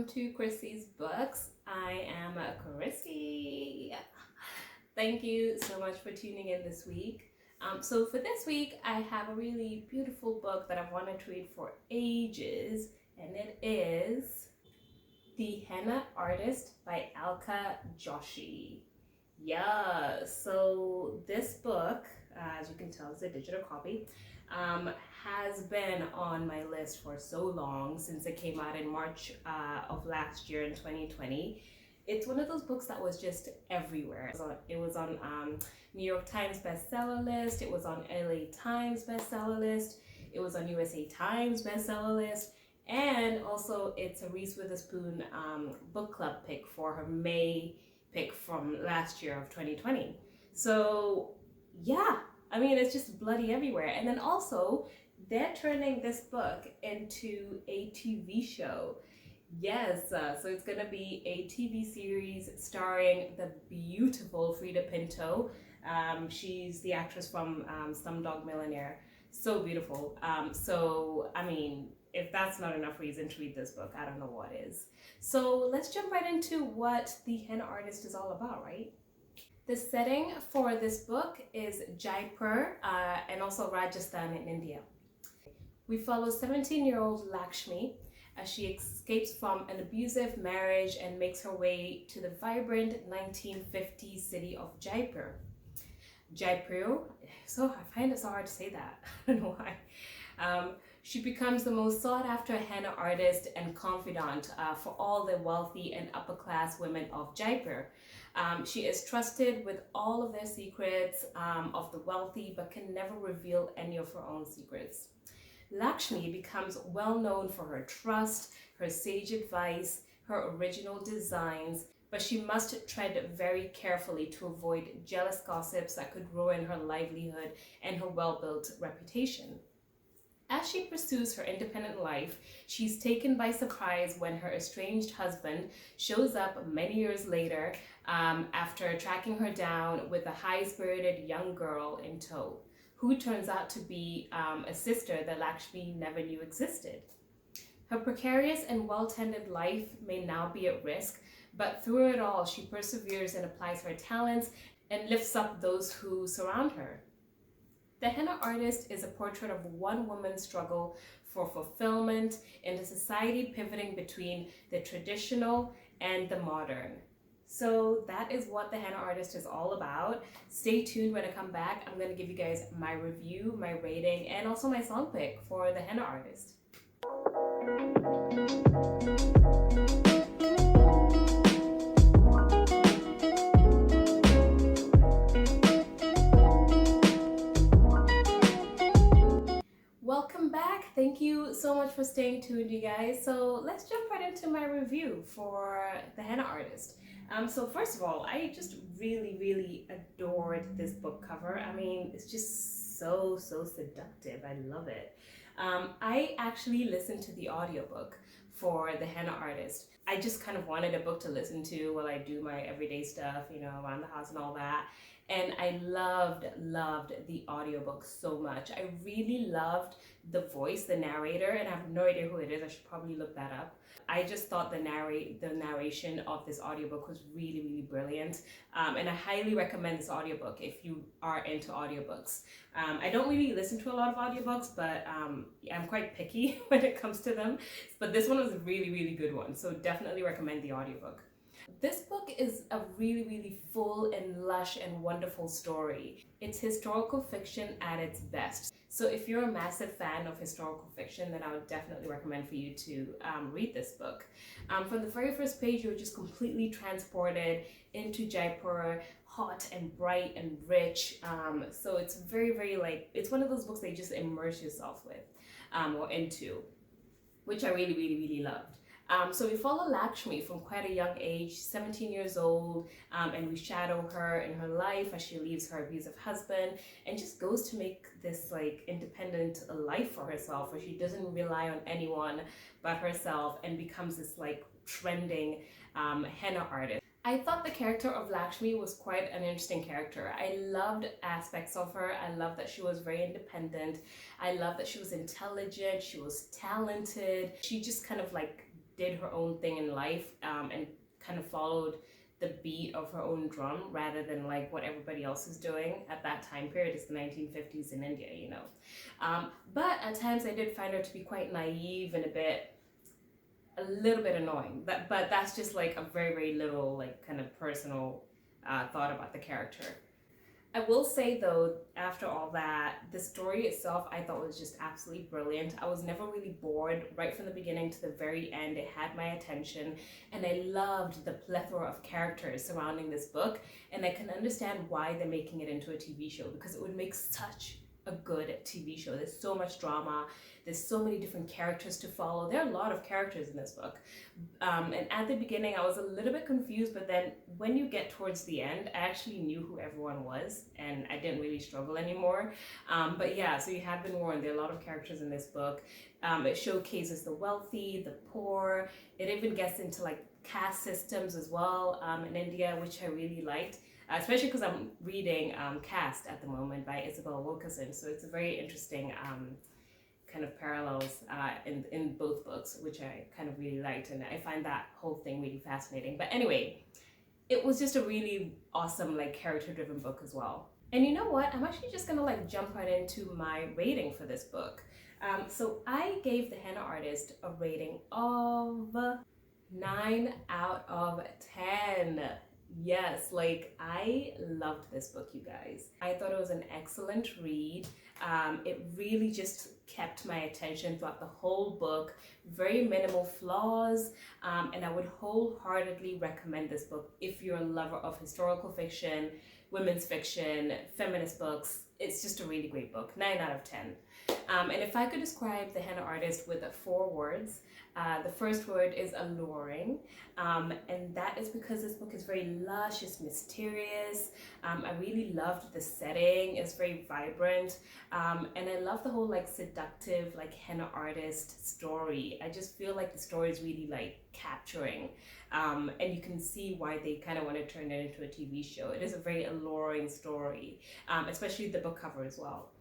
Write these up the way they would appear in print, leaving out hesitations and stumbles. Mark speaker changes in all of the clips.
Speaker 1: to Chrissy's Books. I am Chrissy. Thank you so much for tuning in this week. So for this week, I have a really beautiful book that I've wanted to read for ages, and it is The Henna Artist by Alka Joshi. Yeah, so this book, as you can tell, is a digital copy, has been on my list for so long, since it came out in March of last year in 2020. It's one of those books that was just everywhere. It was on New York Times bestseller list, it was on LA Times bestseller list, it was on USA Times bestseller list, and also it's a Reese Witherspoon book club pick for her May pick from last year of 2020. So yeah, I mean, it's just bloody everywhere. And then also they're turning this book into a TV show. Yes, so it's gonna be a TV series starring the beautiful Frida Pinto. She's the actress from Slumdog Millionaire. So beautiful. So I mean, if that's not enough reason to read this book, I don't know what is. So let's jump right into what The Henna Artist is all about, right? The setting for this book is Jaipur and also Rajasthan in India. We follow 17-year-old Lakshmi as she escapes from an abusive marriage and makes her way to the vibrant 1950s city of Jaipur. Jaipur, so I find it so hard to say that. I don't know why. She becomes the most sought-after henna artist and confidant for all the wealthy and upper-class women of Jaipur. She is trusted with all of their secrets of the wealthy, but can never reveal any of her own secrets. Lakshmi becomes well known for her trust, her sage advice, her original designs, but she must tread very carefully to avoid jealous gossips that could ruin her livelihood and her well-built reputation. As she pursues her independent life, she's taken by surprise when her estranged husband shows up many years later after tracking her down with a high-spirited young girl in tow, who turns out to be a sister that Lakshmi never knew existed. Her precarious and well-tended life may now be at risk, but through it all, she perseveres and applies her talents and lifts up those who surround her. The Henna Artist is a portrait of one woman's struggle for fulfillment in a society pivoting between the traditional and the modern. So that is what The Henna Artist is all about. Stay tuned. When I come back, I'm going to give you guys my review, my rating, and also my song pick for The Henna Artist. Welcome back. Thank you so much for staying tuned, you guys. So let's jump right into my review for The Henna Artist. So first of all, I just really adored this book cover. I mean, it's just so seductive. I love it. I actually listened to the audiobook for The Henna Artist. I just kind of wanted a book to listen to while I do my everyday stuff, you know, around the house and all that. And I loved the audiobook so much. I really loved the voice, the narrator, and I have no idea who it is. I should probably look that up. I just thought the narration of this audiobook was really brilliant. And I highly recommend this audiobook if you are into audiobooks. I don't really listen to a lot of audiobooks, but I'm quite picky when it comes to them. But this one was a really good one, so definitely recommend the audiobook. This book is a really full and lush and wonderful story. It's historical fiction at its best. So if you're a massive fan of historical fiction, then I would definitely recommend for you to read this book. From the very first page, you're just completely transported into Jaipur, hot and bright and rich. So it's very like, it's one of those books that you just immerse yourself with or into, which I really loved. So we follow Lakshmi from quite a young age, 17 years old, and we shadow her in her life as she leaves her abusive husband and just goes to make this like independent life for herself, where she doesn't rely on anyone but herself and becomes this like trending henna artist. I thought the character of Lakshmi was quite an interesting character. I loved aspects of her. I loved that she was very independent. I loved that she was intelligent, she was talented. She just kind of like did her own thing in life, and kind of followed the beat of her own drum rather than like what everybody else is doing at that time period. It's the 1950s in India, you know. But at times I did find her to be quite naive and a little bit annoying. But that's just like a very, very little like kind of personal thought about the character. I will say though, after all that, the story itself I thought was just absolutely brilliant. I was never really bored right from the beginning to the very end. It had my attention, and I loved the plethora of characters surrounding this book, and I can understand why they're making it into a TV show, because it would make such a good TV show. There's so much drama, there's so many different characters to follow. There are a lot of characters in this book, and at the beginning I was a little bit confused, but then when you get towards the end I actually knew who everyone was and I didn't really struggle anymore. But yeah, so you have been warned, there are a lot of characters in this book. It showcases the wealthy, the poor. It even gets into like caste systems as well in India, which I really liked. Especially because I'm reading Caste at the moment by Isabel Wilkerson, so it's a very interesting kind of parallels in both books, which I kind of really liked, and I find that whole thing really fascinating. But anyway, it was just a really awesome like character-driven book as well. And you know what? I'm actually just gonna like jump right into my rating for this book. So I gave the Henna Artist a rating of 9 out of 10. Yes, like I loved this book, you guys. I thought it was an excellent read. It really just kept my attention throughout the whole book. Very minimal flaws, and I would wholeheartedly recommend this book if you're a lover of historical fiction, women's fiction, feminist books. It's just a really great book. 9 out of 10. And if I could describe the Henna Artist with 4 words, the first word is alluring, and that is because this book is very lush, it's mysterious. I really loved the setting, it's very vibrant, and I love the whole like seductive like Henna Artist story. I just feel like the story is really like capturing, and you can see why they kind of want to turn it into a TV show. It is a very alluring story, especially the book cover as well.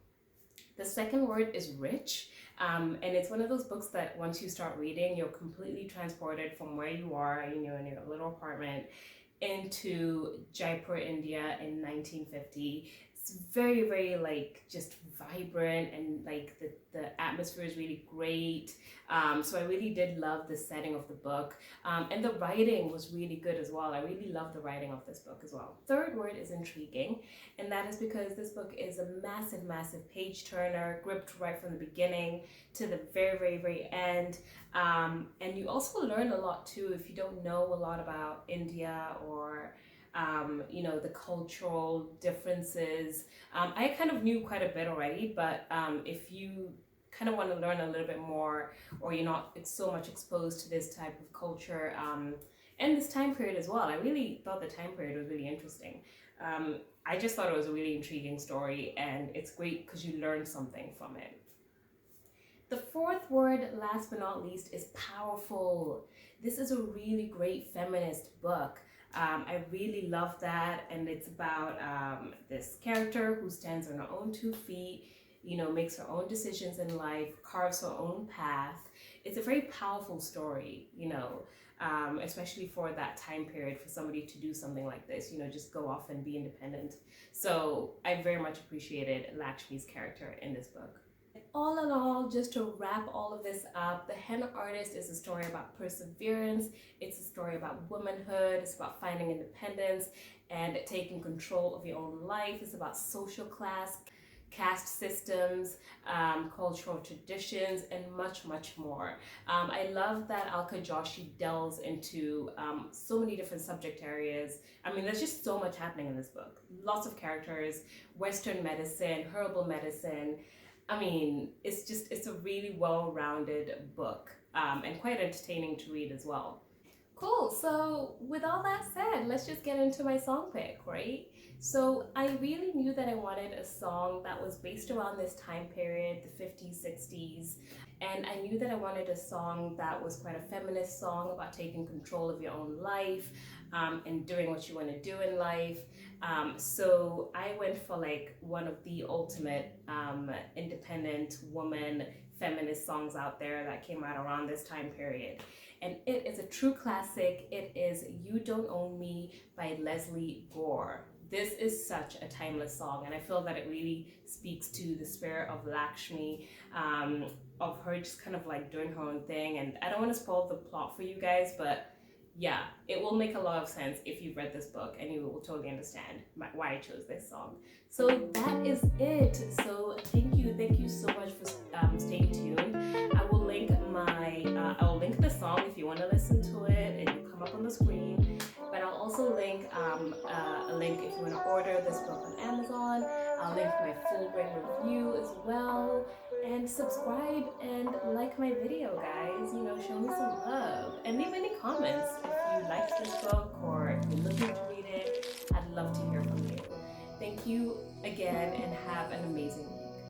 Speaker 1: The second word is rich, and it's one of those books that once you start reading, you're completely transported from where you are, you know, in your little apartment into Jaipur, India in 1950. It's very, very like just vibrant, and like the atmosphere is really great. So I really did love the setting of the book, and the writing was really good as well. I really love the writing of this book as well. Third word is intriguing, and that is because this book is a massive, massive page turner, gripped right from the beginning to the very, very, very end. And you also learn a lot too if you don't know a lot about India or you know, the cultural differences. I kind of knew quite a bit already, but if you kind of want to learn a little bit more, or you're not so much exposed to this type of culture and this time period as well, I really thought the time period was really interesting. I just thought it was a really intriguing story, and it's great because you learn something from it. The fourth word, last but not least, is powerful. This is a really great feminist book. I really love that, and it's about this character who stands on her own 2 feet, you know, makes her own decisions in life, carves her own path. It's a very powerful story, you know, especially for that time period, for somebody to do something like this, you know, just go off and be independent. So I very much appreciated Lakshmi's character in this book. All in all, just to wrap all of this up, The Henna Artist is a story about perseverance. It's a story about womanhood. It's about finding independence and taking control of your own life. It's about social class, caste systems, cultural traditions, and much, much more. I love that Alka Joshi delves into so many different subject areas. I mean, there's just so much happening in this book. Lots of characters, Western medicine, herbal medicine. I mean, it's a really well-rounded book, and quite entertaining to read as well. Cool, so with all that said, let's just get into my song pick, right? So I really knew that I wanted a song that was based around this time period, the 50s, 60s, and I knew that I wanted a song that was quite a feminist song about taking control of your own life, and doing what you want to do in life. So I went for like one of the ultimate independent woman feminist songs out there that came out around this time period. and it is a true classic. It is You Don't Own Me by Leslie Gore. This is such a timeless song, and I feel that it really speaks to the spirit of Lakshmi, of her just kind of like doing her own thing. And I don't want to spoil the plot for you guys, but yeah, it will make a lot of sense if you've read this book, and you will totally understand why I chose this song. So that is it. So thank you so much for staying tuned. I will link the song if you want to listen to it. It will come up on the screen. But I'll also link a link if you want to order this book on Amazon. I'll link my full ring review as well. And subscribe and like my video, guys. You know, show me some love. And leave any comments if you liked this book or if you're looking to read it. I'd love to hear from you. Thank you again, and have an amazing